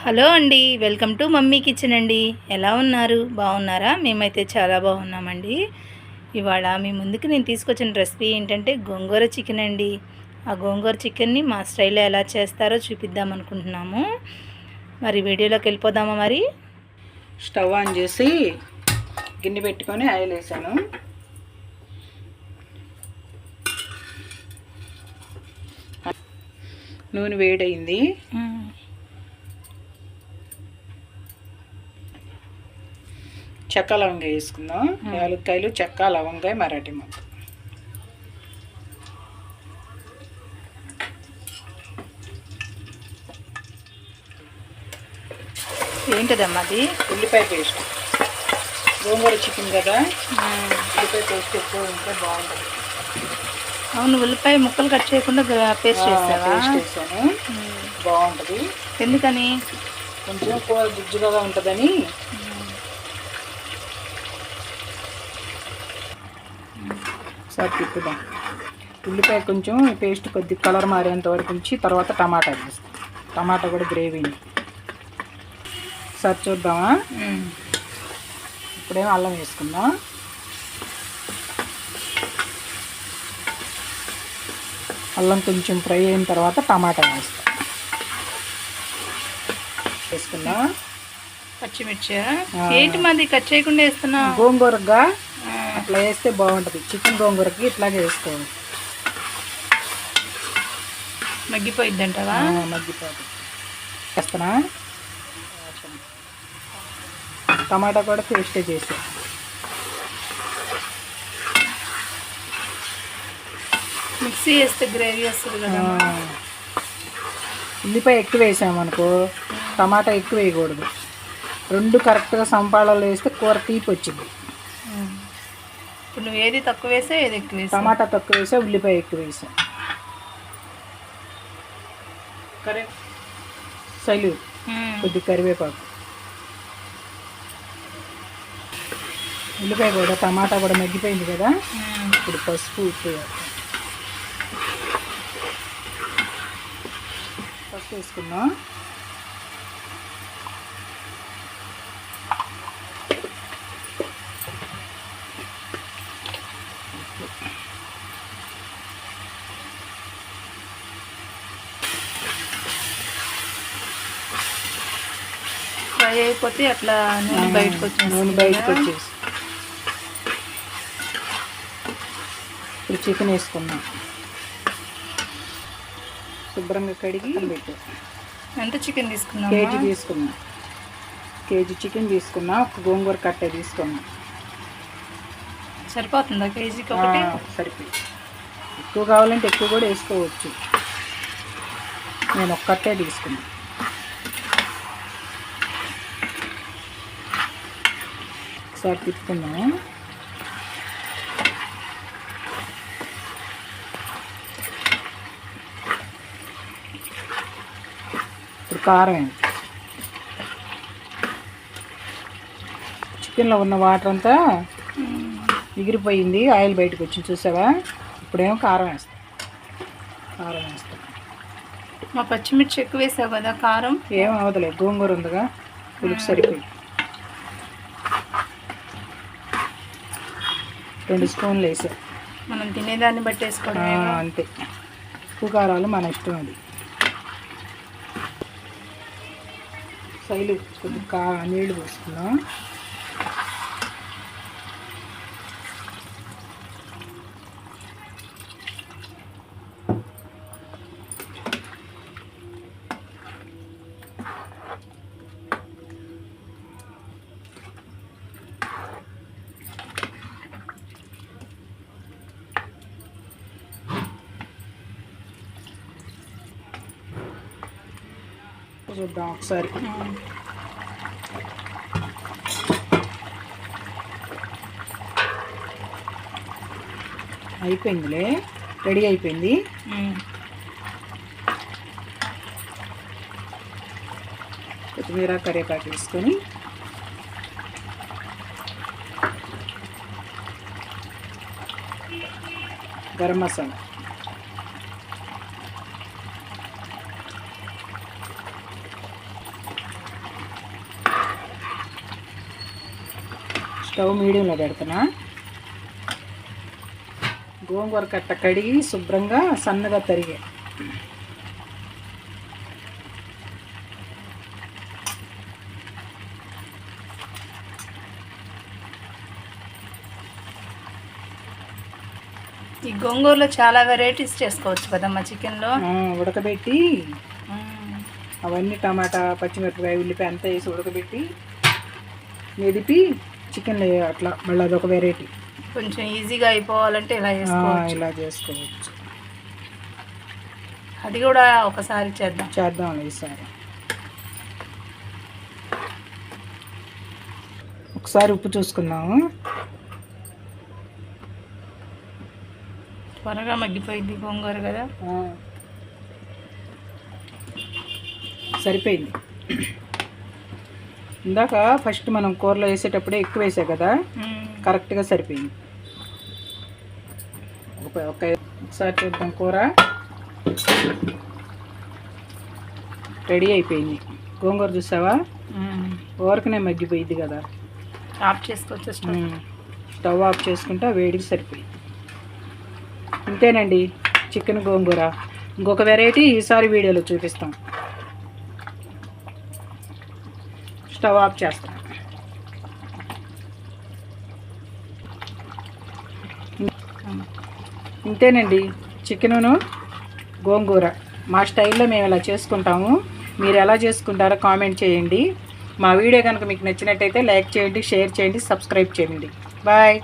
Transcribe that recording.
Hello అండి, welcome to mummy kitchen అండి. ఎలా ఉన్నారు? బాగున్నారా? మేమైతే చాలా బాగున్నామండి. ఇవాళ మీ ముందుకు నేను తీసుకొచ్చిన రెసిపీ ఏంటంటే గోంగూర చికెన్ అండి. ఆ గోంగూర చికెన్ని మా స్టైల్లో ఎలా చేస్తారో చూపిద్దాం అనుకుంటున్నాము. మరి వీడియోలోకి వెళ్ళిపోదామా? మరి స్టవ్ ఆన్ చేసి గిన్నె పెట్టుకొని ఆయిల్ వేసాను. నూనె వేడైంది. చెక్క లవంగాయ వేసుకుందాం. యాలక్కాయలు, చెక్క, లవంగాయ, మరాఠీ మొగ్గ. ఏంటదమ్మా అది? ఉల్లిపాయ పేస్ట్. గోంగూర చికెన్ కదా, ఉల్లిపాయ పేస్ట్ ఎక్కువ ఉంటే బాగుంటుంది. అవును, ఉల్లిపాయ ముక్కలు కట్ చేయకుండా పేస్ట్ చేసావా? పేస్ట్ వేసాను, బాగుంటుంది. ఎందుకని? కొంచెం కూర గుజ్జుగా ఉంటుందని. సార్ తిప్పుదాం. ఉల్లిపాయ కొంచెం పేస్ట్ కొద్ది కలర్ మారేంత వరకు ఉంచి తర్వాత టమాటా వేస్తాం. టమాటా కూడా గ్రేవీని సార్ చూద్దామా? ఇప్పుడేమో అల్లం వేసుకుందాం. అల్లం కొంచెం ఫ్రై అయిన తర్వాత టమాటా వేసుకుందాం. పచ్చిమిర్చి ఏంటి మాది కట్ చేయకుండా వేస్తున్నా? గోంగూరగా అట్లా వేస్తే బాగుంటుంది. చికెన్ గోంగూరకి ఇట్లాగే వేసుకోవాలి. మగ్గిపోయిద్ది అంటావా? మగ్గిపోతుంది. వేస్తున్నా. టమాటా కూడా పేస్టే చేసా. మిక్సీ వేస్తే గ్రేవీ వస్తుంది కదా. ఉల్లిపాయ ఎక్కువ వేసామనుకో, టమాటా ఎక్కువ వేయకూడదు. రెండు కరెక్ట్గా సంపాళాలు వేస్తే కూర తీపి వచ్చింది. ఇప్పుడు నువ్వు ఏది తక్కువ వేసా, ఏది ఎక్కువ వేసా? టమాటా తక్కువ వేసా, ఉల్లిపాయ ఎక్కువ వేసా. సైలు కొద్ది కరివేపాకు, ఉల్లిపాయ కూడా టమాటా కూడా మగ్గిపోయింది కదా. ఇప్పుడు పసుపు, ఉప్పు వేసుకున్నాం. ఫ్రై అయిపోతే అట్లా నూనె బయటకు వచ్చేసి ఇప్పుడు చికెన్ వేసుకున్నాం. శుభ్రంగా కడిగి పెట్టు. ఎంత చికెన్ తీసుకున్నాం? కేజీ తీసుకున్నాం. కేజీ చికెన్ తీసుకున్నా. ఒక గోంగూర కట్టే తీసుకున్నాం. సరిపోతుందా కేజీకి? ఒకటి సరిపోయి. ఎక్కువ కావాలంటే ఎక్కువ కూడా వేసుకోవచ్చు. నేను ఒక కట్టే తీసుకున్నాను. ఒకసారి తిప్పుకున్నాము. ఇప్పుడు కారం. చికెన్లో ఉన్న వాటర్ అంతా ఎగిరిపోయింది, ఆయిల్ బయటకు వచ్చింది చూసావా. ఇప్పుడేమో కారం వేస్తాం. మా పచ్చిమిర్చి ఎక్కువ వేసావు కదా, కారం ఏం అవదలే. గోంగూర ఉందిగా, పులుపు సరిపోయి. 2 స్పూన్లు వేసా. మనం తినేదాన్ని బట్టి వేసుకోవడం అంతే. ఉప్పు కారాలు మన ఇష్టం. అది సైలు కొద్ది నీళ్ళు పోసుకున్నాం. చూద్దాం ఒకసారి. అయిపోయిందిలే, రెడీ అయిపోయింది. కొత్తిమీర, కరివేపాకు వేసుకొని గరం మసాలా, స్టవ్ మీడియంలో పెడుతున్నా. గోంగూర కట్ట కడిగి శుభ్రంగా సన్నగా తరిగే. ఈ గోంగూరలో చాలా వెరైటీస్ చేసుకోవచ్చు కదమ్మా చికెన్లో. ఉడకబెట్టి అవన్నీ టమాటా, పచ్చిమిరపకాయ, ఉల్లిపాయ అంతా వేసి ఉడకబెట్టి మెదిపి చికెన్ అట్లా మళ్ళీ అదొక వెరైటీ. కొంచెం ఈజీగా అయిపోవాలంటే ఇలా ఇలా చేసుకోవచ్చు. అది కూడా ఒకసారి చేద్దాం ఈసారి. ఒకసారి ఉప్పు చూసుకుందాము. త్వరగా మగ్గిపోయింది గోంగూర కదా. సరిపోయింది. ఇందాక ఫస్ట్ మనం కూరలో వేసేటప్పుడే ఎక్కువ వేసా కదా, కరెక్ట్గా సరిపోయింది. ఒకసారి చూద్దాం. కూర రెడీ అయిపోయింది. గోంగూర చూసావా, ఊరకనే మగ్గిపోయింది కదా. ఆఫ్ చేసుకోవచ్చు. స్టవ్ ఆఫ్ చేసుకుంటే వేడికి సరిపోయింది. ఇంతేనండి చికెన్ గోంగూర. ఇంకొక వెరైటీ ఈసారి వీడియోలో చూపిస్తాం. స్టవ్ ఆఫ్ చేస్తాం. ఇంతేనండి చికెను గోంగూర. మా స్టైల్లో మేము ఇలా చేసుకుంటాము. మీరు ఎలా చేసుకుంటారో కామెంట్ చేయండి. మా వీడియో కనుక మీకు నచ్చినట్టయితే లైక్ చేయండి, షేర్ చేయండి, సబ్స్క్రైబ్ చేయండి. బాయ్.